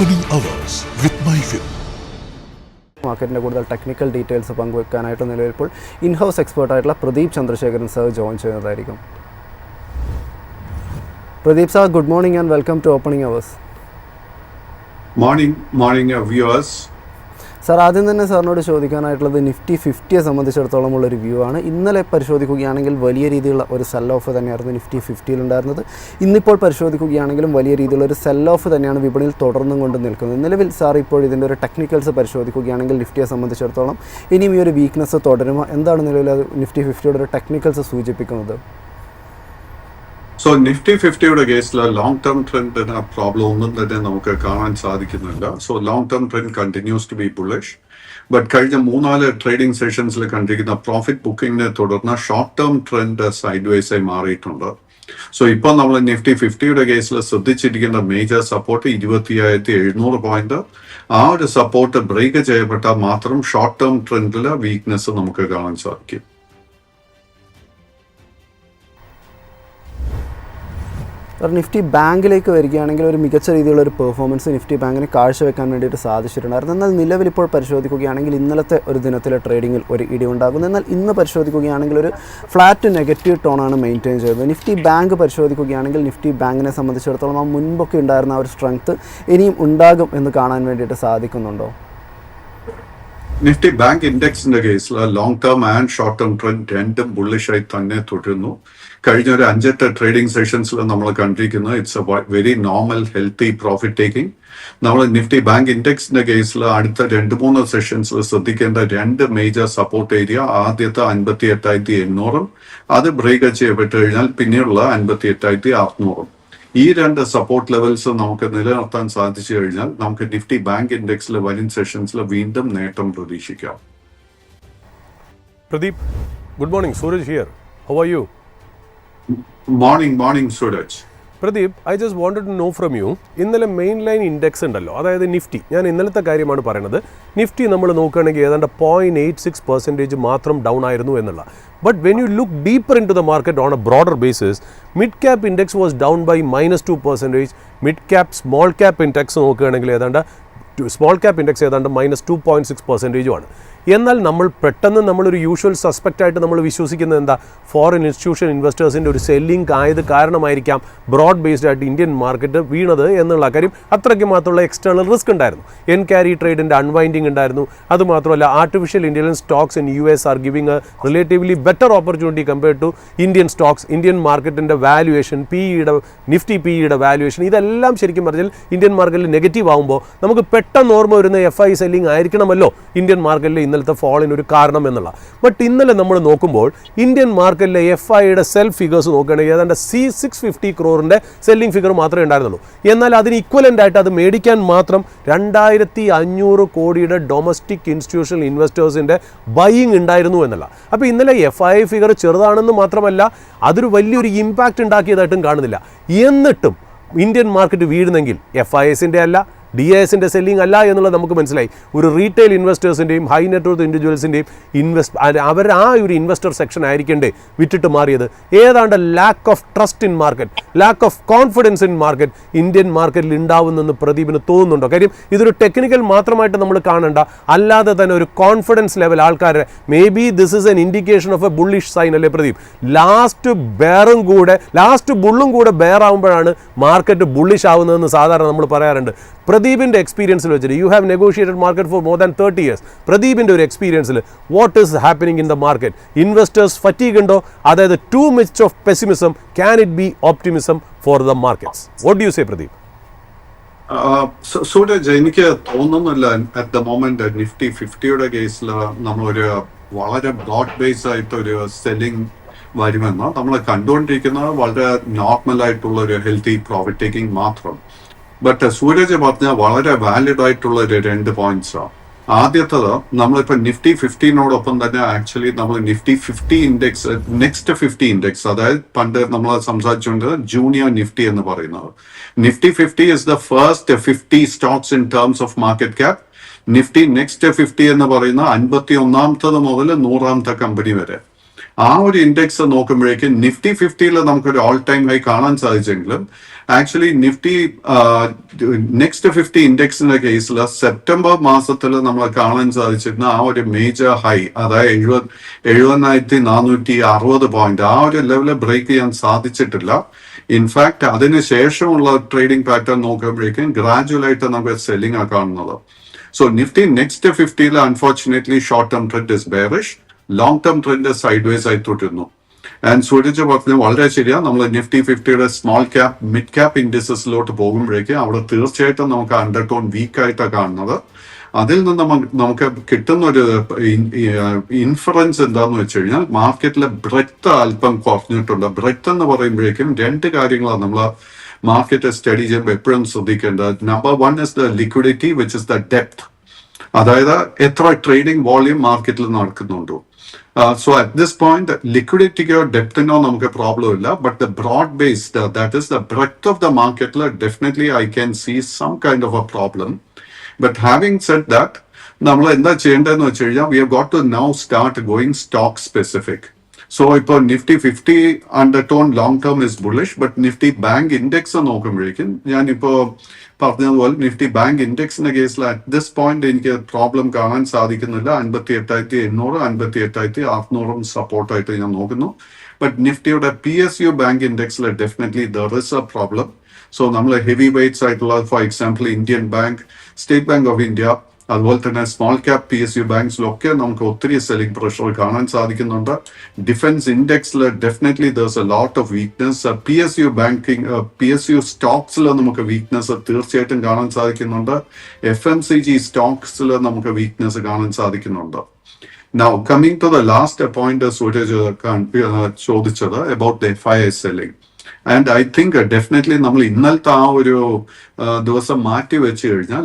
Opening Hours with MyFin. മാർക്കറ്റിൻ്റെ കൂടുതൽ technical details പങ്കുവെക്കാനായിട്ട് നിലവിൽ ഇപ്പോൾ ഇൻഹൗസ് എക്സ്പേർട്ടായിട്ടുള്ള പ്രദീപ് ചന്ദ്രശേഖരൻ സാർ ജോയിൻ ചെയ്യുന്നതായിരിക്കും. Pradeep sir, good morning and welcome to opening hours. Morning viewers. Sir, ആദ്യം തന്നെ സാറിനോട് ചോദിക്കാനായിട്ടുള്ളത് നിഫ്റ്റി 50യെ സംബന്ധിച്ചിടത്തോളം ഉള്ളൊരു വ്യൂ ആണ്. ഇന്നലെ പരിശോധിക്കുകയാണെങ്കിൽ വലിയ രീതിയിലുള്ള ഒരു സെൽ ഓഫ് തന്നെയായിരുന്നു നിഫ്റ്റി 50 ഉണ്ടായിരുന്നത്. ഇന്നിപ്പോൾ പരിശോധിക്കുകയാണെങ്കിലും വലിയ രീതിയിലുള്ള ഒരു സെൽ ഓഫ് തന്നെയാണ് വിപണിയിൽ തുടർന്നും കൊണ്ട് നിൽക്കുന്നത്. നിലവിൽ സാർ ഇപ്പോൾ ഇതിൻ്റെ ഒരു ടെക്നിക്കൽസ് പരിശോധിക്കുകയാണെങ്കിൽ നിഫ്റ്റിയെ സംബന്ധിച്ചിടത്തോളം ഇനിയും ഈ ഒരു വീക്ക്നെസ് തുടരുമോ? എന്താണ് നിലവിൽ നിഫ്റ്റി 50യുടെ ഒരു ടെക്നിക്കൽസ് സൂചിപ്പിക്കുന്നത്? സോ നിഫ്റ്റി 50യുടെ കേസിൽ ലോങ് ടേം ട്രെൻഡിന് പ്രോബ്ലം ഒന്നും തന്നെ നമുക്ക് കാണാൻ സാധിക്കുന്നില്ല. So long term trend continues to be bullish. But കഴിഞ്ഞ 3-4 ട്രേഡിംഗ് സെഷൻസിൽ കണ്ടിരിക്കുന്ന പ്രോഫിറ്റ് ബുക്കിങ്ങിനെ തുടർന്ന് short term trend sideways ആയി മാറിയിട്ടുണ്ട്. സോ ഇപ്പോൾ നമ്മൾ നിഫ്റ്റി 50യുടെ കേസിൽ ശ്രദ്ധിച്ചിരിക്കുന്ന മേജർ സപ്പോർട്ട് 25,700 പോയിന്റ്. ആ ഒരു സപ്പോർട്ട് ബ്രേക്ക് ചെയ്യപ്പെട്ടാൽ മാത്രം ഷോർട്ട് ടേം ട്രെൻഡിലെ വീക്ക്നെസ് നമുക്ക് കാണാൻ സാധിക്കും. നിഫ്റ്റി ബാങ്കിലേക്ക് വരികയാണെങ്കിൽ ഒരു മികച്ച രീതിയിലുള്ള ഒരു പെർഫോമൻസ് നിഫ്റ്റി ബാങ്കിന് കാഴ്ചവെക്കാൻ വേണ്ടിയിട്ട് സാധിച്ചിട്ടുണ്ടായിരുന്നു. എന്നാൽ നിലവിൽ ഇപ്പോൾ പരിശോധിക്കുകയാണെങ്കിൽ ഇന്നലത്തെ ഒരു ദിനത്തിലെ ട്രേഡിങ്ങിൽ ഒരു ഇടിവുണ്ടാകുന്നു. എന്നാൽ ഇന്ന് പരിശോധിക്കുകയാണെങ്കിൽ ഒരു ഫ്ലാറ്റ് നെഗറ്റീവ് ടോണാണ് മെയിൻറ്റെയിൻ ചെയ്തത്. നിഫ്റ്റി ബാങ്ക് പരിശോധിക്കുകയാണെങ്കിൽ നിഫ്റ്റി ബാങ്കിനെ സംബന്ധിച്ചിടത്തോളം ആ മുൻപൊക്കെ ഉണ്ടായിരുന്ന ആ ഒരു സ്ട്രെങ്ത് ഇനിയും ഉണ്ടാകും എന്ന് കാണാൻ വേണ്ടിയിട്ട് സാധിക്കുന്നുണ്ടോ? നിഫ്റ്റി ബാങ്ക് ഇൻഡെക്സിന്റെ കേസിൽ long term and short term trend രണ്ടും ബുള്ളിഷായി തന്നെ തുടരുന്നു. കഴിഞ്ഞ ഒരു 5-8 ട്രേഡിംഗ് സെഷൻസിൽ നമ്മൾ കണ്ടിരിക്കുന്നത് it's A very normal healthy profit taking. നമ്മൾ നിഫ്റ്റി ബാങ്ക് ഇൻഡെക്സിന്റെ കേസിൽ അടുത്ത 2-3 സെഷൻസിൽ ശ്രദ്ധിക്കേണ്ട 2 മേജർ സപ്പോർട്ട് ഏരിയ. ആദ്യത്തെ 58,800 അത് ബ്രേക്ക് ചെയ്യപ്പെട്ട് കഴിഞ്ഞാൽ പിന്നെയുള്ള 58,600. ഈ 2 സപ്പോർട്ട് ലെവൽസ് നമുക്ക് നിലനിർത്താൻ സാധിച്ചു കഴിഞ്ഞാൽ നമുക്ക് നിഫ്റ്റി ബാങ്ക് ഇൻഡെക്സിൽ വരും സെഷൻസിൽ വീണ്ടും നേട്ടം പ്രതീക്ഷിക്കാം. Pradeep, good morning. Suraj here. How are you? Morning Suraj. Pradeep, I just wanted to know from you, ഇന്നലെ മെയിൻ ലൈൻ ഇൻഡെക്സ് ഉണ്ടല്ലോ, അതായത് നിഫ്റ്റി, ഞാൻ ഇന്നലത്തെ കാര്യമാണ് പറയുന്നത്. നിഫ്റ്റി നമ്മൾ നോക്കുകയാണെങ്കിൽ ഏതാണ്ട് 0.86% മാത്രം ഡൗൺ ആയിരുന്നു എന്നുള്ള. But when you look deeper into the market on a broader basis, mid cap index was down by -2%. Mid cap small cap index നോക്കുകയാണെങ്കിൽ ഏതാണ്ട് സ്മോൾ ക്യാപ് ഇൻഡെക്സ് ഏതാണ്ട് -2.6%. എന്നാൽ നമ്മൾ പെട്ടെന്ന് നമ്മളൊരു യൂഷ്വൽ സസ്പെക്റ്റായിട്ട് നമ്മൾ വിശ്വസിക്കുന്നത് എന്താ? ഫോറിൻ ഇൻസ്റ്റിറ്റ്യൂഷൻ ഇൻവെസ്റ്റേഴ്സിൻ്റെ ഒരു സെല്ലിംഗ് ആയത് കാരണമായിരിക്കാം ബ്രോഡ് ബേസ്ഡ് ആയിട്ട് ഇന്ത്യൻ മാർക്കറ്റ് വീണത് എന്നുള്ള കാര്യം. അത്രയ്ക്ക് മാത്രമുള്ള എക്സ്റ്റേണൽ റിസ്ക് ഉണ്ടായിരുന്നു. എൻ ക്യാരി ട്രേഡിൻ്റെ അൺവൈൻഡിങ് ഉണ്ടായിരുന്നു. അതുമാത്രമല്ല artificial intelligence stocks in US are giving a relatively better opportunity compared to Indian stocks. Indian മാർക്കറ്റിൻ്റെ വാല്യുവേഷൻ, നിഫ്റ്റി PEയുടെ വാല്യുവേഷൻ, ഇതെല്ലാം ശരിക്കും പറഞ്ഞാൽ ഇന്ത്യൻ മാർക്കറ്റിൽ നെഗറ്റീവ് ആകുമ്പോൾ നമുക്ക് പെട്ടെന്ന് ഓർമ്മ വരുന്ന FI സെല്ലിംഗ് ആയിരിക്കണമല്ലോ ഇന്ത്യൻ മാർക്കറ്റിൽ ഇന്നലത്തെ ഫോളിന് ഒരു കാരണം എന്നുള്ള. ബട്ട് ഇന്നലെ നമ്മൾ നോക്കുമ്പോൾ ഇന്ത്യൻ മാർക്കറ്റിലെ FIയുടെ സെൽ ഫിഗേഴ്സ് നോക്കുകയാണെങ്കിൽ ഏതാണ്ട് 650 crore സെല്ലിംഗ് ഫിഗർ മാത്രമേ ഉണ്ടായിരുന്നുള്ളൂ. എന്നാൽ അതിന് ഇക്വലൻ്റ് ആയിട്ട് അത് മേടിക്കാൻ മാത്രം 2,500 കോടിയുടെ ഡൊമസ്റ്റിക് ഇൻസ്റ്റിറ്റ്യൂഷണൽ ഇൻവെസ്റ്റേഴ്സിൻ്റെ ബൈയിങ് ഉണ്ടായിരുന്നു എന്നുള്ള. അപ്പോൾ ഇന്നലെ FI ഫിഗർ ചെറുതാണെന്ന് മാത്രമല്ല അതൊരു വലിയൊരു ഇമ്പാക്റ്റ് ഉണ്ടാക്കിയതായിട്ടും കാണുന്നില്ല. എന്നിട്ടും ഇന്ത്യൻ മാർക്കറ്റ് വീഴുന്നെങ്കിൽ FISൻ്റെ അല്ല, DISൻ്റെ സെല്ലിംഗ് അല്ല എന്നുള്ളത് നമുക്ക് മനസ്സിലായി. ഒരു റീറ്റെയിൽ ഇൻവെസ്റ്റേഴ്സിൻ്റെയും ഹൈ നെറ്റ്വർത്ത് ഇൻഡിവിജ്വൽസിൻ്റെയും അവർ ആ ഒരു ഇൻവെസ്റ്റർ സെക്ഷൻ ആയിരിക്കണ്ടേ വിട്ടിട്ട് മാറിയത്. ഏതാണ്ട് lack of trust in market, lack of confidence in market Indian മാർക്കറ്റിൽ ഉണ്ടാവുന്നെന്ന് പ്രദീപിന് തോന്നുന്നുണ്ടോ? കാര്യം ഇതൊരു ടെക്നിക്കൽ മാത്രമായിട്ട് നമ്മൾ കാണണ്ട, അല്ലാതെ തന്നെ ഒരു കോൺഫിഡൻസ് ലെവൽ ആൾക്കാരുടെ maybe this is an indication of a bullish sign അല്ലേ പ്രദീപ്? ലാസ്റ്റ് ബുള്ളും കൂടെ ബെയർ ആകുമ്പോഴാണ് മാർക്കറ്റ് ബുള്ളിഷ് ആവുന്നതെന്ന് സാധാരണ നമ്മൾ പറയാറുണ്ട്. പ്രദീപിൻ്റെ എക്സ്പീരിയൻസിൽ വെച്ചിട്ട് you have negotiated market for more than 30 years. പ്രദീപിൻ്റെ ഒരു എക്സ്പീരിയൻസിൽ what is happening in the market? Investors fatigue ഉണ്ടോ? അതായത് too much of pessimism, can it be optimism for the markets? What do you say Pradeep? Sooraj, എനിക്ക് തോന്നുന്നില്ല at the moment Nifty 50യുടെ കേസിൽ നമ്മളൊരു വളരെ ബ്രോഡ് ബേസ് ആയിട്ട് ഒരു സെല്ലിംഗ് വരുമെന്ന്. നമ്മൾ കണ്ടുകൊണ്ടിരിക്കുന്നത് വളരെ നോർമൽ ആയിട്ടുള്ള ഒരു ഹെൽത്തി പ്രോഫിറ്റ് ടേക്കിംഗ് മാത്രം. ബട്ട് സൂരജ് പറഞ്ഞ വളരെ വാലിഡ് ആയിട്ടുള്ള ഒരു 2 പോയിന്റ്സാണ്. ആദ്യത്തത്, നമ്മളിപ്പോൾ നിഫ്റ്റി 50നോടൊപ്പം തന്നെ ആക്ച്വലി നമ്മൾ നിഫ്റ്റി 50 ഇൻഡെക്സ്, നെക്സ്റ്റ് 50 ഇൻഡെക്സ്, അതായത് പണ്ട് നമ്മൾ സംസാരിച്ചുകൊണ്ടത് ജൂനിയർ നിഫ്റ്റി എന്ന് പറയുന്നത്. Nifty 50 is the first 50 stocks in terms of market cap. Nifty next 50 എന്ന് പറയുന്ന 51ാമത്തത് മുതൽ 100ാമത്തെ കമ്പനി വരെ. ആ ഒരു ഇൻഡെക്സ് നോക്കുമ്പോഴേക്കും നിഫ്റ്റി 50-ൽ നമുക്കൊരു ഓൾ ടൈം ഹൈ കാണാൻ സാധിച്ചെങ്കിലും ആക്ച്വലി നിഫ്റ്റി നെക്സ്റ്റ് 50 ഇൻഡെക്സിന്റെ കേസിൽ സെപ്റ്റംബർ മാസത്തിൽ നമ്മൾ കാണാൻ സാധിച്ചിരുന്ന ആ ഒരു മേജർ ഹൈ, അതായത് 70,460 പോയിന്റ്, ആ ഒരു ലെവല് ബ്രേക്ക് ചെയ്യാൻ സാധിച്ചിട്ടില്ല. ഇൻഫാക്ട് അതിനുശേഷമുള്ള ട്രേഡിംഗ് പാറ്റേൺ നോക്കുമ്പോഴേക്കും ഗ്രാജുവൽ ആയിട്ട് നമുക്ക് സെല്ലിംഗ് ആ കാണുന്നത്. സോ നിഫ്റ്റി നെക്സ്റ്റ് 50-ൽ unfortunately short term trend is bearish, long term trend sideways ആയി തുടരുന്നു. ആൻഡ് സൂരജ് പറഞ്ഞത് വളരെ ശരിയാണ്. നമ്മൾ നിഫ്റ്റി 50-യുടെ സ്മോൾ ക്യാപ് മിഡ് ക്യാപ് ഇൻഡിസസിലോട്ട് പോകുമ്പോഴേക്കും അവിടെ തീർച്ചയായിട്ടും നമുക്ക് അണ്ടർടോൺ വീക്ക് ആയിട്ടാണ് കാണുന്നത്. അതിൽ നിന്ന് നമുക്ക് കിട്ടുന്ന ഒരു ഇൻഫറൻസ് എന്താന്ന് വെച്ച് കഴിഞ്ഞാൽ മാർക്കറ്റിലെ ബ്രെഡ്ത്ത് അല്പം കുറഞ്ഞിട്ടുണ്ട്. ബ്രെഡ്ത്ത് എന്ന് പറയുമ്പോഴേക്കും രണ്ട് കാര്യങ്ങളാണ് നമ്മൾ മാർക്കറ്റ് സ്റ്റഡി ചെയ്യുമ്പോൾ എപ്പോഴും ശ്രദ്ധിക്കേണ്ടത്. Number 1 is the liquidity, which is the depth, അതായത് എത്ര ട്രേഡിംഗ് വോളിയം മാർക്കറ്റിൽ നടക്കുന്നുണ്ടോ. So at this point, liquidity or depth no നമുക്ക് പ്രോബ്ലം ഇല്ല, but the broad based, that is the breadth of the market, definitely I can see some kind of a problem. But having said that, നമ്മൾ എന്താ ചെയ്യേണ്ടതെന്ന് വെച്ച് കഴിഞ്ഞാൽ we have got to now start going stock specific. So ഇപ്പോൾ നിഫ്റ്റി 50 undertone long term is bullish, but Nifty bank index നോക്കുമ്പോഴേക്കും ഞാനിപ്പോ പറഞ്ഞതുപോലെ നിഫ്റ്റി ബാങ്ക് ഇൻഡെക്സിന്റെ കേസിൽ അറ്റ് ദിസ് പോയിന്റ് എനിക്ക് പ്രോബ്ലം കാണാൻ സാധിക്കുന്നില്ല. 58,800 58,600 സപ്പോർട്ടായിട്ട് ഞാൻ നോക്കുന്നു. ബട്ട് നിഫ്റ്റിയുടെ PSU ബാങ്ക് ഇൻഡെക്സിൽ definitely there is a problem. So നമ്മൾ ഹെവി വെയ്റ്റ്സ് ആയിട്ടുള്ള for example Indian Bank, State Bank of India, അതുപോലെ തന്നെ സ്മോൾ ക്യാപ് PSU ബാങ്ക്സിലൊക്കെ നമുക്ക് ഒത്തിരി സെല്ലിംഗ് പ്രഷർ കാണാൻ സാധിക്കുന്നുണ്ട്. ഡിഫൻസ് ഇൻഡെക്സിൽ definitely there's a lot of weakness. PSU സ്റ്റോക്സിൽ നമുക്ക് വീക്ക്നെസ് തീർച്ചയായിട്ടും കാണാൻ സാധിക്കുന്നുണ്ട്. FMCG സ്റ്റോക്സിൽ നമുക്ക് വീക്ക്നെസ് കാണാൻ സാധിക്കുന്നുണ്ട്. Now coming to the last point Suraj ചോദിച്ചത് about the FII selling. And I think definitely നമ്മൾ ഇന്നലത്തെ ആ ഒരു ദിവസം മാറ്റി വെച്ച് കഴിഞ്ഞാൽ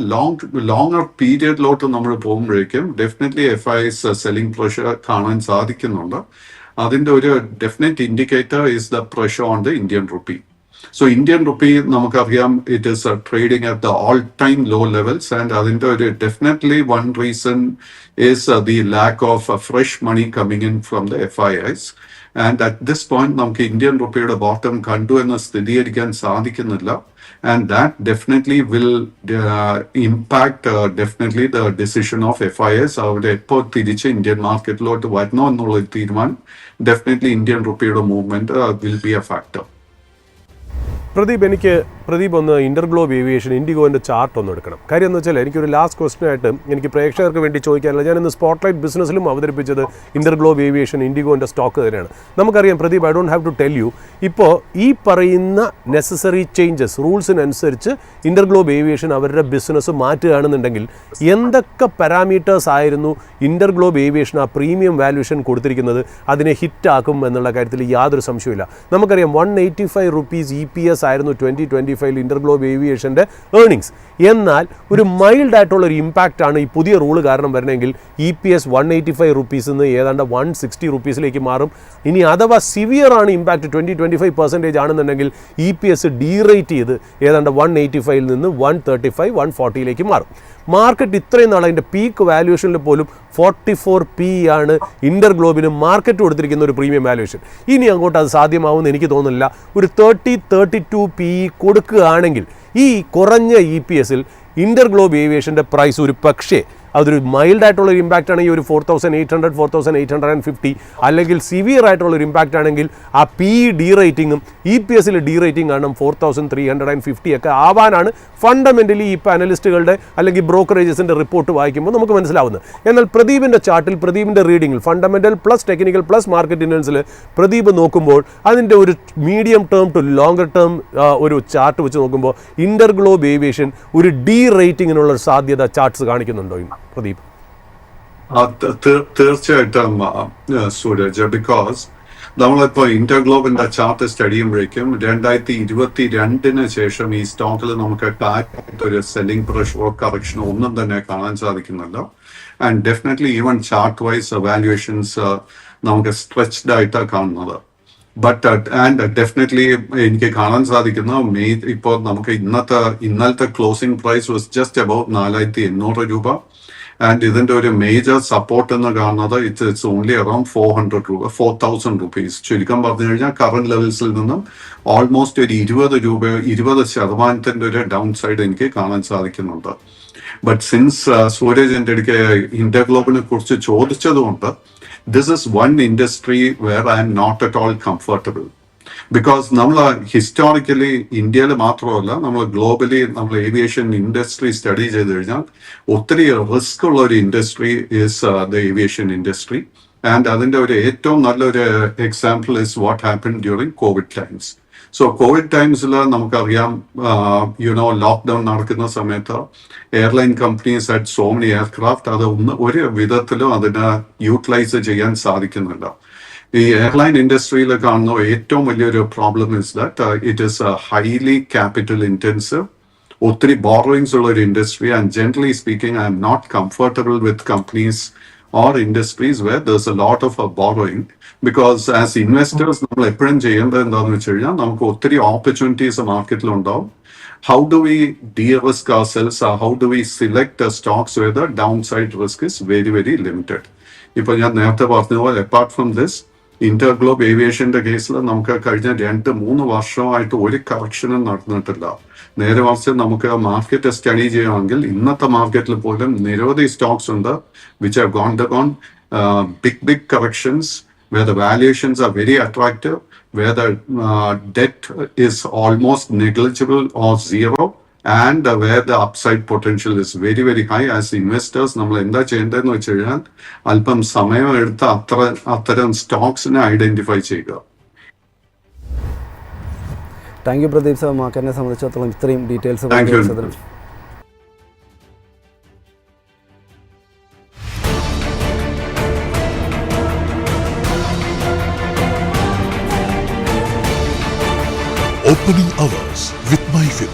ലോങ്ങർ പീരിയഡിലോട്ട് നമ്മൾ പോകുമ്പോഴേക്കും ഡെഫിനറ്റ്ലി FIIs സെല്ലിംഗ് പ്രഷർ കാണാൻ സാധിക്കുന്നുണ്ട്. അതിന്റെ ഒരു definite indicator is the pressure on the Indian rupee. So Indian rupee നമുക്കറിയാം it is trading at the all time low levels, and അതിന്റെ ഒരു definitely one reason is the lack of fresh money coming in from the FIIs. And at this point നമുക്ക് Indian റുപ്പിയുടെ bottom കണ്ടു എന്ന് സ്ഥിരീകരിക്കാൻ സാധിക്കുന്നില്ല. And that definitely will impact definitely the decision of FIIs. അവിടെ എപ്പോൾ തിരിച്ച് ഇന്ത്യൻ മാർക്കറ്റിലോട്ട് വരണോ എന്നുള്ള തീരുമാനം ഡെഫിനറ്റ്ലി ഇന്ത്യൻ റുപ്പിയുടെ movement will be a factor. Pradeep ഒന്ന് ഇന്റർഗ്ലോബ് ഏവിയേഷൻ ഇൻഡിഗോൻ്റെ ചാർട്ട് ഒന്ന് എടുക്കണം. കാര്യം എന്ന് വെച്ചാൽ എനിക്കൊരു ലാസ്റ്റ് ക്വസ്റ്റ്യൻ ആയിട്ട് എനിക്ക് പ്രേക്ഷകർക്ക് വേണ്ടി ചോദിക്കാനുള്ള, ഞാനിന്ന് സ്പോട്ട്ലൈറ്റ് ബിസിനസ്സിലും അവതരിപ്പിച്ചത് ഇന്റർഗ്ലോബ് ഏവിയേഷൻ ഇൻഡിഗോൻ്റെ സ്റ്റോക്ക് തന്നെയാണ്. നമുക്കറിയാം Pradeep, I don't have to tell you, ഇപ്പോൾ ഈ പറയുന്ന നെസസറി ചേഞ്ചസ് റൂൾസിനനുസരിച്ച് ഇന്റർഗ്ലോബ് ഏവിയേഷൻ അവരുടെ ബിസിനസ് മാറ്റുകയാണെന്നുണ്ടെങ്കിൽ എന്തൊക്കെ പാരാമീറ്റേഴ്സ് ആയിരുന്നു ഇന്റർഗ്ലോബ് ഏവിയേഷൻ ആ പ്രീമിയം വാല്യൂഷൻ കൊടുത്തിരിക്കുന്നത് അതിനെ ഹിറ്റാക്കും എന്നുള്ള കാര്യത്തിൽ യാതൊരു സംശയമില്ല. നമുക്കറിയാം 185 rupees EPS ആയിരുന്നു 2025 ഇന്റർഗ്ലോബ് ഏവിയേഷൻ്റെ ഏർണിങ്സ്. എന്നാൽ ഒരു മൈൽഡ് ആയിട്ടുള്ളൊരു ഇമ്പാക്റ്റാണ് ഈ പുതിയ റൂള് കാരണം വരണമെങ്കിൽ EPS 185 rupees നിന്ന് ഏതാണ്ട് 160 rupeesലേക്ക് മാറും. ഇനി അഥവാ സിവിയർ ആണ് ഇമ്പാക്റ്റ് 20-25% ആണെന്നുണ്ടെങ്കിൽ EPS ഡീറേറ്റ് ചെയ്ത് ഏതാണ്ട് 185 നിന്ന് 135 140ലേക്ക് മാറും. മാർക്കറ്റ് ഇത്രയും നാൾ അതിൻ്റെ പീക്ക് വാല്യൂഷനിൽ പോലും 44 PE ആണ് ഇന്റർഗ്ലോബിന് മാർക്കറ്റ് കൊടുത്തിരിക്കുന്ന ഒരു പ്രീമിയം വാല്യൂഷൻ. ഇനി അങ്ങോട്ട് അത് സാധ്യമാവുമെന്ന് എനിക്ക് തോന്നുന്നില്ല. ഒരു 30-32 PE കൊടുക്കുകയാണെങ്കിൽ ഈ കുറഞ്ഞ EPSൽ ഇന്റർഗ്ലോബ് ഏവിയേഷൻ്റെ പ്രൈസ് ഒരു പക്ഷേ അതൊരു മൈൽഡ് ആയിട്ടുള്ളൊരു ഇമ്പാക്റ്റ് ആണെങ്കിൽ ഒരു 4,800 4,850, അല്ലെങ്കിൽ സിവിയർ ആയിട്ടുള്ളൊരു ഇമ്പാക്റ്റ് ആണെങ്കിൽ ആ PE ഡീറേറ്റിങ്ങും EPSൽ ഡീറേറ്റിംഗ് ആണ് 4,350 ഒക്കെ ആവാനാണ് ഫണ്ടമെൻ്റലി ഇപ്പോൾ അനലിസ്റ്റുകളുടെ അല്ലെങ്കിൽ ബ്രോക്കറേജസിൻ്റെ റിപ്പോർട്ട് വായിക്കുമ്പോൾ നമുക്ക് മനസ്സിലാവുന്നത്. എന്നാൽ പ്രദീപിൻ്റെ ചാർട്ടിൽ പ്രദീപിൻ്റെ റീഡിങ്ങിൽ fundamental plus technical plus market ഇൻഫ്ലുവൻസിൽ പ്രദീപ് നോക്കുമ്പോൾ അതിൻ്റെ ഒരു medium term to longer term ഒരു ചാർട്ട് വെച്ച് നോക്കുമ്പോൾ ഇന്റർഗ്ലോബ് ഏവിയേഷൻ ഒരു ഡീറേറ്റിങ്ങിനുള്ള സാധ്യത ചാർട്ട്സ് കാണിക്കുന്നുണ്ടോ പ്രദീപ്? തീർച്ചയായിട്ടും സൂരജ്, ബിക്കോസ് നമ്മളിപ്പോ ഇന്റർഗ്ലോബിന്റെ ചാർട്ട് സ്റ്റഡി ചെയ്യുമ്പോഴേക്കും 2022 ശേഷം ഈ സ്റ്റോക്കിൽ നമുക്ക് ഒരു സെല്ലിംഗ് പ്രഷറോ കറക്ഷനോ ഒന്നും തന്നെ കാണാൻ സാധിക്കുന്നില്ല. And definitely even chart wise valuations നമുക്ക് സ്ട്രെച്ച്ഡ് ആയിട്ടാണ് കാണുന്നത്. ബട്ട് ആൻഡ് ഡെഫിനറ്റ്ലി എനിക്ക് കാണാൻ സാധിക്കുന്ന ഇപ്പോൾ നമുക്ക് ഇന്നലത്തെ closing price was just about 4,800 രൂപ. ആൻഡ് ഇതിന്റെ ഒരു മേജർ സപ്പോർട്ട് എന്ന് കാണുന്നത് ഇറ്റ്സ് ഓൺലി അറൌണ്ട് 4,000 rupees. ചുരുക്കം പറഞ്ഞു കഴിഞ്ഞാൽ കറന്റ് ലെവൽസിൽ നിന്നും ഓൾമോസ്റ്റ് ഒരു 20% ഒരു ഡൗൺ സൈഡ് എനിക്ക് കാണാൻ സാധിക്കുന്നുണ്ട്. ബട്ട് സിൻസ് സൂരജ് എൻ്റെ അടുക്ക് ഇന്റർഗ്ലോബിനെ കുറിച്ച് ചോദിച്ചതുകൊണ്ട് this is one industry where I'm not at all comfortable. Because നമ്മൾ ഹിസ്റ്റോറിക്കലി ഇന്ത്യയിൽ മാത്രമല്ല നമ്മൾ ഗ്ലോബലി നമ്മൾ ഏവിയേഷൻ ഇൻഡസ്ട്രി സ്റ്റഡി ചെയ്ത് കഴിഞ്ഞാൽ ഒത്തിരി റിസ്ക് ഉള്ള ഒരു industry is the aviation industry. And അതിന്റെ ഒരു ഏറ്റവും നല്ലൊരു example is what happen during Covid times. So Covid ടൈംസിൽ നമുക്കറിയാം ലോക്ക്ഡൌൺ നടക്കുന്ന സമയത്ത് airline companies at so many aircraft അത് ഒരു വിധത്തിലും അതിനെ യൂട്ടിലൈസ് ചെയ്യാൻ സാധിക്കുന്നില്ല. ഈ എയർലൈൻ ഇൻഡസ്ട്രിയിൽ കാണുന്ന ഏറ്റവും വലിയൊരു problem is that it is highly capital intensive, ഒത്തിരി ബോറോയിങ്സ് ഉള്ള ഒരു industry. And generally speaking I'm not comfortable with companies or industries where there's a lot of borrowing, because as investors നമ്മൾ എപ്പോഴും ചെയ്യേണ്ടത് എന്താണെന്ന് വെച്ച് കഴിഞ്ഞാൽ നമുക്ക് ഒത്തിരി ഓപ്പർച്യൂണിറ്റീസ് മാർക്കറ്റിൽ ഉണ്ടാവും. How do we de-risk ourselves? How do we select stocks where the downside risk is very, very limited? ഇപ്പൊ ഞാൻ നേരത്തെ പറഞ്ഞ പോലെ അപ്പാർട്ട് ഫ്രം ദിസ് ഇന്റർഗ്ലോബ് ഏവിയേഷന്റെ കേസിൽ നമുക്ക് കഴിഞ്ഞ 2-3 വർഷമായിട്ട് ഒരു കറക്ഷനും നടന്നിട്ടില്ല. നേരെ മറിച്ച് നമുക്ക് മാർക്കറ്റ് സ്റ്റഡി ചെയ്യുകയാണെങ്കിൽ ഇന്നത്തെ മാർക്കറ്റിൽ പോലും നിരവധി സ്റ്റോക്സ് ഉണ്ട് which have undergone big corrections where the valuations are very attractive, where the debt is almost negligible or zero, and where the upside potential is very, very high. As investors നമ്മൾ എന്താ ചെയ്യേണ്ടതെന്ന് വെച്ച് കഴിഞ്ഞാൽ അല്പം സമയം എടുത്ത് അത്തരം സ്റ്റോക്സിനെ ഐഡന്റിഫൈ ചെയ്യുക. താങ്ക് യു പ്രദീപ് സാർ, മാർക്കറ്റിനെ സംബന്ധിച്ചിടത്തോളം ഇത്രയും details. Opening hours with MyFin.